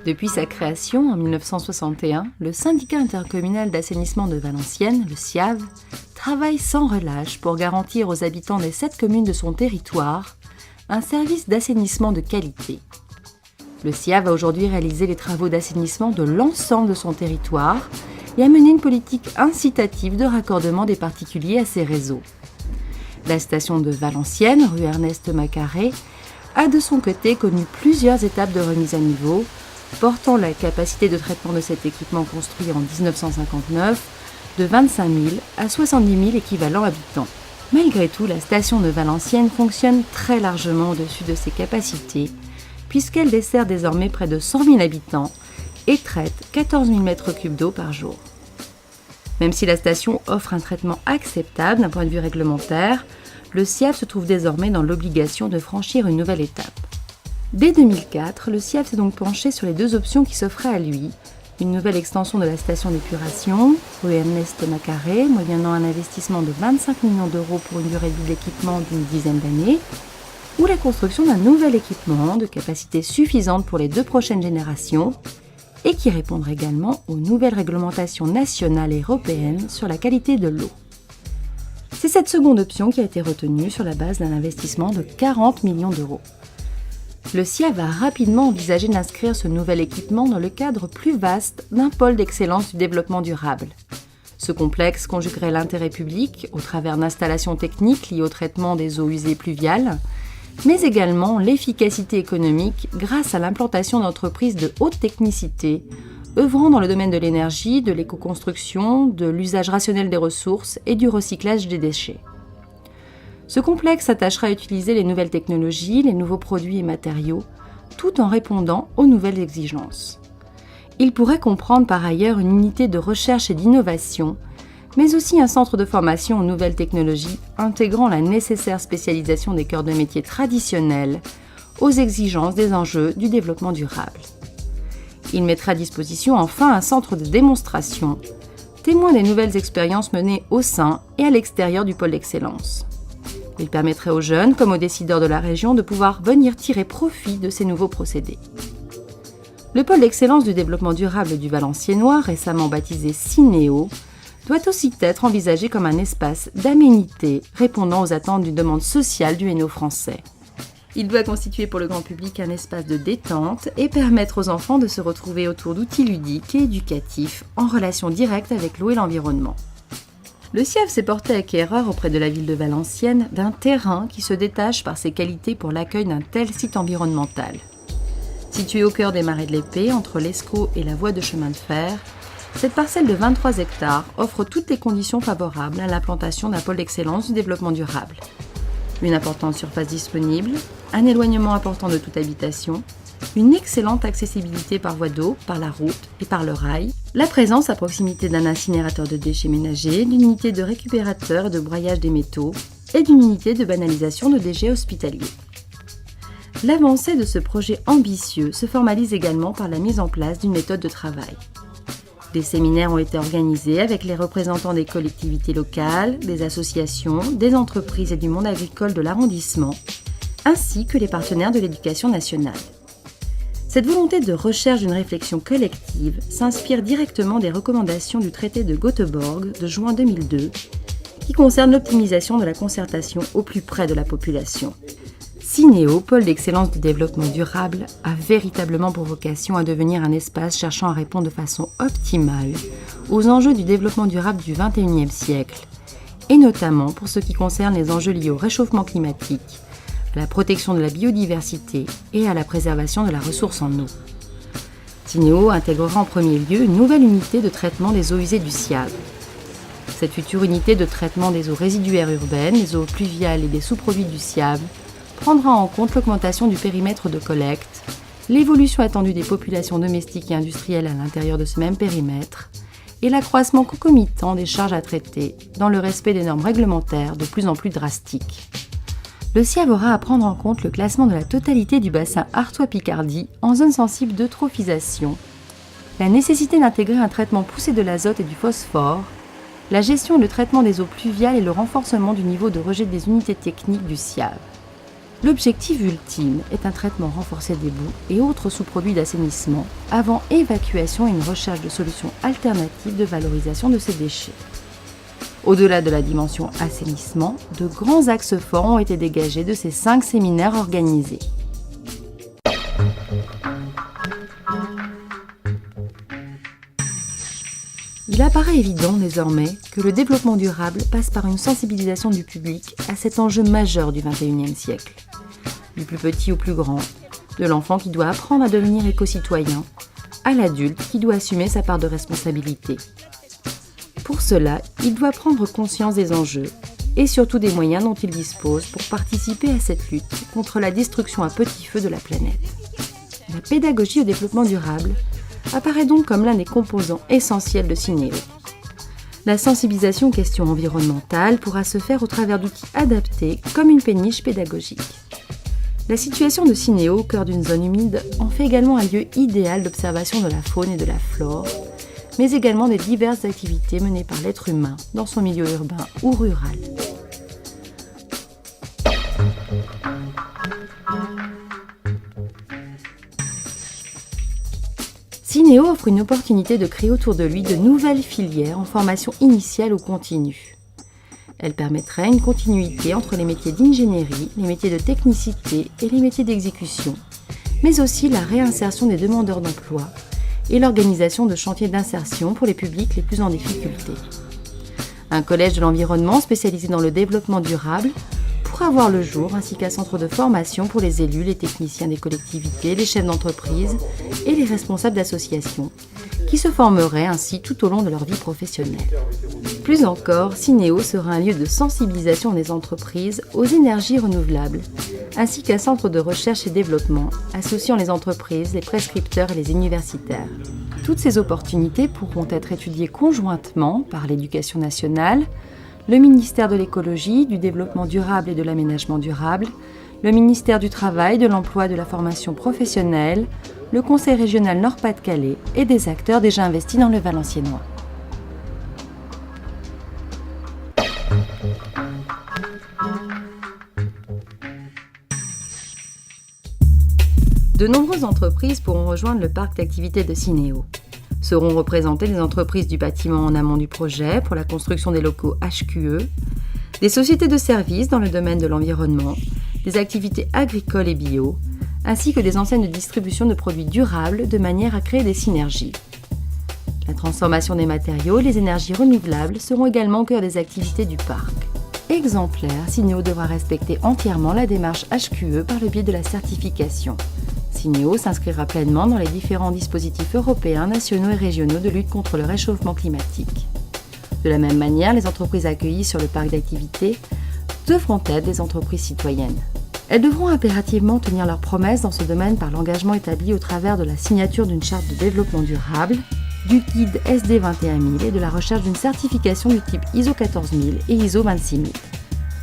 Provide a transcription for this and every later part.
Depuis sa création en 1961, le syndicat intercommunal d'assainissement de Valenciennes, le SIAV, travaille sans relâche pour garantir aux habitants des 7 communes de son territoire un service d'assainissement de qualité. Le SIAV a aujourd'hui réalisé les travaux d'assainissement de l'ensemble de son territoire et a mené une politique incitative de raccordement des particuliers à ses réseaux. La station de Valenciennes, rue Ernest Macaré, a de son côté connu plusieurs étapes de remise à niveau, portant la capacité de traitement de cet équipement construit en 1959 de 25 000 à 70 000 équivalents habitants. Malgré tout, la station de Valenciennes fonctionne très largement au-dessus de ses capacités, puisqu'elle dessert désormais près de 100 000 habitants et traite 14 000 m3 d'eau par jour. Même si la station offre un traitement acceptable d'un point de vue réglementaire, le SIAV se trouve désormais dans l'obligation de franchir une nouvelle étape. Dès 2004, le SIAV s'est donc penché sur les 2 options qui s'offraient à lui. Une nouvelle extension de la station d'épuration, rue Ernest Macaré, moyennant un investissement de 25 millions d'euros pour une durée de vie de l'équipement d'une dizaine d'années, ou la construction d'un nouvel équipement de capacité suffisante pour les 2 prochaines générations et qui répondrait également aux nouvelles réglementations nationales et européennes sur la qualité de l'eau. C'est cette seconde option qui a été retenue sur la base d'un investissement de 40 millions d'euros. Le SIAV a rapidement envisagé d'inscrire ce nouvel équipement dans le cadre plus vaste d'un pôle d'excellence du développement durable. Ce complexe conjuguerait l'intérêt public au travers d'installations techniques liées au traitement des eaux usées pluviales, mais également l'efficacité économique grâce à l'implantation d'entreprises de haute technicité, œuvrant dans le domaine de l'énergie, de l'éco-construction, de l'usage rationnel des ressources et du recyclage des déchets. Ce complexe s'attachera à utiliser les nouvelles technologies, les nouveaux produits et matériaux, tout en répondant aux nouvelles exigences. Il pourrait comprendre par ailleurs une unité de recherche et d'innovation, mais aussi un centre de formation aux nouvelles technologies intégrant la nécessaire spécialisation des cœurs de métier traditionnels aux exigences des enjeux du développement durable. Il mettra à disposition enfin un centre de démonstration, témoin des nouvelles expériences menées au sein et à l'extérieur du pôle d'excellence. Il permettrait aux jeunes comme aux décideurs de la région de pouvoir venir tirer profit de ces nouveaux procédés. Le pôle d'excellence du développement durable du Valenciennois, récemment baptisé Cinéo, doit aussi être envisagé comme un espace d'aménité répondant aux attentes d'une demande sociale du Hainaut français. Il doit constituer pour le grand public un espace de détente et permettre aux enfants de se retrouver autour d'outils ludiques et éducatifs en relation directe avec l'eau et l'environnement. Le SIAV s'est porté acquéreur auprès de la ville de Valenciennes d'un terrain qui se détache par ses qualités pour l'accueil d'un tel site environnemental. Situé au cœur des marais de l'Épée, entre l'Escaut et la voie de chemin de fer, cette parcelle de 23 hectares offre toutes les conditions favorables à l'implantation d'un pôle d'excellence du développement durable. Une importante surface disponible, un éloignement important de toute habitation, une excellente accessibilité par voie d'eau, par la route et par le rail, la présence à proximité d'un incinérateur de déchets ménagers, d'une unité de récupérateur et de broyage des métaux et d'une unité de banalisation de déchets hospitaliers. L'avancée de ce projet ambitieux se formalise également par la mise en place d'une méthode de travail. Des séminaires ont été organisés avec les représentants des collectivités locales, des associations, des entreprises et du monde agricole de l'arrondissement, ainsi que les partenaires de l'éducation nationale. Cette volonté de recherche d'une réflexion collective s'inspire directement des recommandations du traité de Göteborg de juin 2002, qui concerne l'optimisation de la concertation au plus près de la population. Cinéo, pôle d'excellence du développement durable, a véritablement pour vocation à devenir un espace cherchant à répondre de façon optimale aux enjeux du développement durable du XXIe siècle, et notamment pour ce qui concerne les enjeux liés au réchauffement climatique, à la protection de la biodiversité et à la préservation de la ressource en eau. Cinéo intégrera en premier lieu une nouvelle unité de traitement des eaux usées du SIAV. Cette future unité de traitement des eaux résiduaires urbaines, les eaux pluviales et des sous-produits du SIAV prendra en compte l'augmentation du périmètre de collecte, l'évolution attendue des populations domestiques et industrielles à l'intérieur de ce même périmètre, et l'accroissement concomitant des charges à traiter dans le respect des normes réglementaires de plus en plus drastiques. Le SIAV aura à prendre en compte le classement de la totalité du bassin Artois-Picardie en zone sensible d'eutrophisation, la nécessité d'intégrer un traitement poussé de l'azote et du phosphore, la gestion et le traitement des eaux pluviales et le renforcement du niveau de rejet des unités techniques du SIAV. L'objectif ultime est un traitement renforcé des boues et autres sous-produits d'assainissement avant évacuation et une recherche de solutions alternatives de valorisation de ces déchets. Au-delà de la dimension assainissement, de grands axes forts ont été dégagés de ces 5 séminaires organisés. Il apparaît évident désormais que le développement durable passe par une sensibilisation du public à cet enjeu majeur du XXIe siècle. Du plus petit au plus grand, de l'enfant qui doit apprendre à devenir éco-citoyen, à l'adulte qui doit assumer sa part de responsabilité. Pour cela, il doit prendre conscience des enjeux et surtout des moyens dont il dispose pour participer à cette lutte contre la destruction à petit feu de la planète. La pédagogie au développement durable apparaît donc comme l'un des composants essentiels de Synéo. La sensibilisation aux questions environnementales pourra se faire au travers d'outils adaptés comme une péniche pédagogique. La situation de Synéo, au cœur d'une zone humide, en fait également un lieu idéal d'observation de la faune et de la flore, mais également des diverses activités menées par l'être humain dans son milieu urbain ou rural. Synéo offre une opportunité de créer autour de lui de nouvelles filières en formation initiale ou continue. Elle permettrait une continuité entre les métiers d'ingénierie, les métiers de technicité et les métiers d'exécution, mais aussi la réinsertion des demandeurs d'emploi et l'organisation de chantiers d'insertion pour les publics les plus en difficulté. Un collège de l'environnement spécialisé dans le développement durable pourra voir le jour, ainsi qu'un centre de formation pour les élus, les techniciens des collectivités, les chefs d'entreprise et les responsables d'associations, qui se formeraient ainsi tout au long de leur vie professionnelle. Plus encore, Synéo sera un lieu de sensibilisation des entreprises aux énergies renouvelables, ainsi qu'un centre de recherche et développement associant les entreprises, les prescripteurs et les universitaires. Toutes ces opportunités pourront être étudiées conjointement par l'Éducation nationale, le ministère de l'Écologie, du Développement durable et de l'Aménagement durable, le ministère du Travail, de l'Emploi et de la Formation professionnelle, le Conseil régional Nord-Pas-de-Calais et des acteurs déjà investis dans le Valenciennois. De nombreuses entreprises pourront rejoindre le parc d'activités de Synéo. Seront représentées des entreprises du bâtiment en amont du projet pour la construction des locaux HQE, des sociétés de services dans le domaine de l'environnement, des activités agricoles et bio, ainsi que des enseignes de distribution de produits durables de manière à créer des synergies. La transformation des matériaux et les énergies renouvelables seront également au cœur des activités du parc. Exemplaire, Synéo devra respecter entièrement la démarche HQE par le biais de la certification. Synéo s'inscrira pleinement dans les différents dispositifs européens, nationaux et régionaux de lutte contre le réchauffement climatique. De la même manière, les entreprises accueillies sur le parc d'activités devront être des entreprises citoyennes. Elles devront impérativement tenir leurs promesses dans ce domaine par l'engagement établi au travers de la signature d'une charte de développement durable, du guide SD 21000 et de la recherche d'une certification du type ISO 14000 et ISO 26000.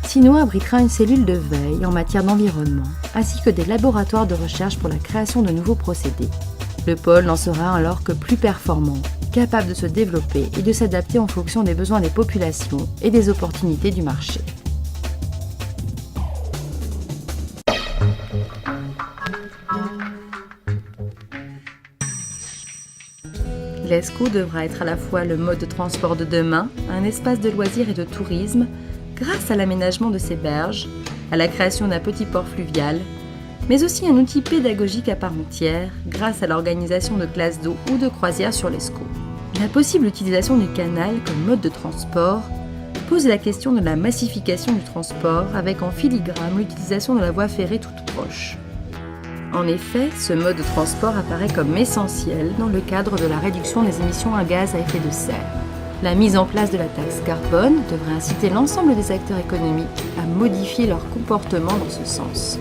Synéo abritera une cellule de veille en matière d'environnement, ainsi que des laboratoires de recherche pour la création de nouveaux procédés. Le pôle n'en sera alors que plus performant, capable de se développer et de s'adapter en fonction des besoins des populations et des opportunités du marché. L'ESCO devra être à la fois le mode de transport de demain, un espace de loisirs et de tourisme, grâce à l'aménagement de ses berges, à la création d'un petit port fluvial, mais aussi un outil pédagogique à part entière, grâce à l'organisation de classes d'eau ou de croisières sur l'ESCO. La possible utilisation du canal comme mode de transport pose la question de la massification du transport, avec en filigrane l'utilisation de la voie ferrée toute proche. En effet, ce mode de transport apparaît comme essentiel dans le cadre de la réduction des émissions à gaz à effet de serre. La mise en place de la taxe carbone devrait inciter l'ensemble des acteurs économiques à modifier leur comportement dans ce sens.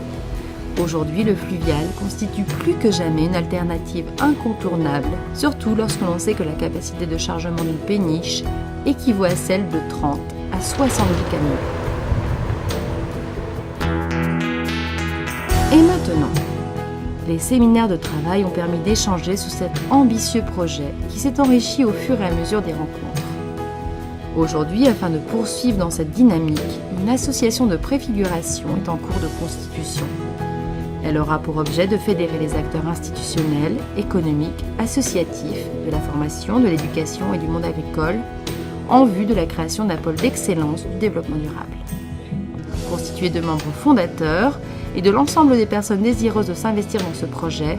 Aujourd'hui, le fluvial constitue plus que jamais une alternative incontournable, surtout lorsque l'on sait que la capacité de chargement d'une péniche équivaut à celle de 30 à 70 camions. Et maintenant, les séminaires de travail ont permis d'échanger sur cet ambitieux projet qui s'est enrichi au fur et à mesure des rencontres. Aujourd'hui, afin de poursuivre dans cette dynamique, une association de préfiguration est en cours de constitution. Elle aura pour objet de fédérer les acteurs institutionnels, économiques, associatifs, de la formation, de l'éducation et du monde agricole, en vue de la création d'un pôle d'excellence du développement durable. Constituée de membres fondateurs et de l'ensemble des personnes désireuses de s'investir dans ce projet,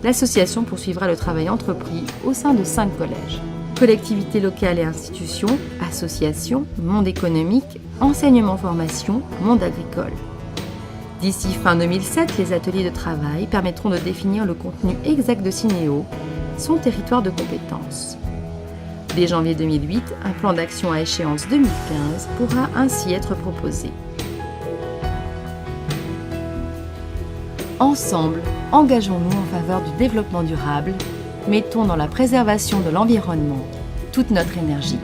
l'association poursuivra le travail entrepris au sein de 5 collèges. Collectivités locales et institutions, associations, monde économique, enseignement-formation, monde agricole. D'ici fin 2007, les ateliers de travail permettront de définir le contenu exact de Synéo, son territoire de compétences. Dès janvier 2008, un plan d'action à échéance 2015 pourra ainsi être proposé. Ensemble, engageons-nous en faveur du développement durable, mettons dans la préservation de l'environnement toute notre énergie.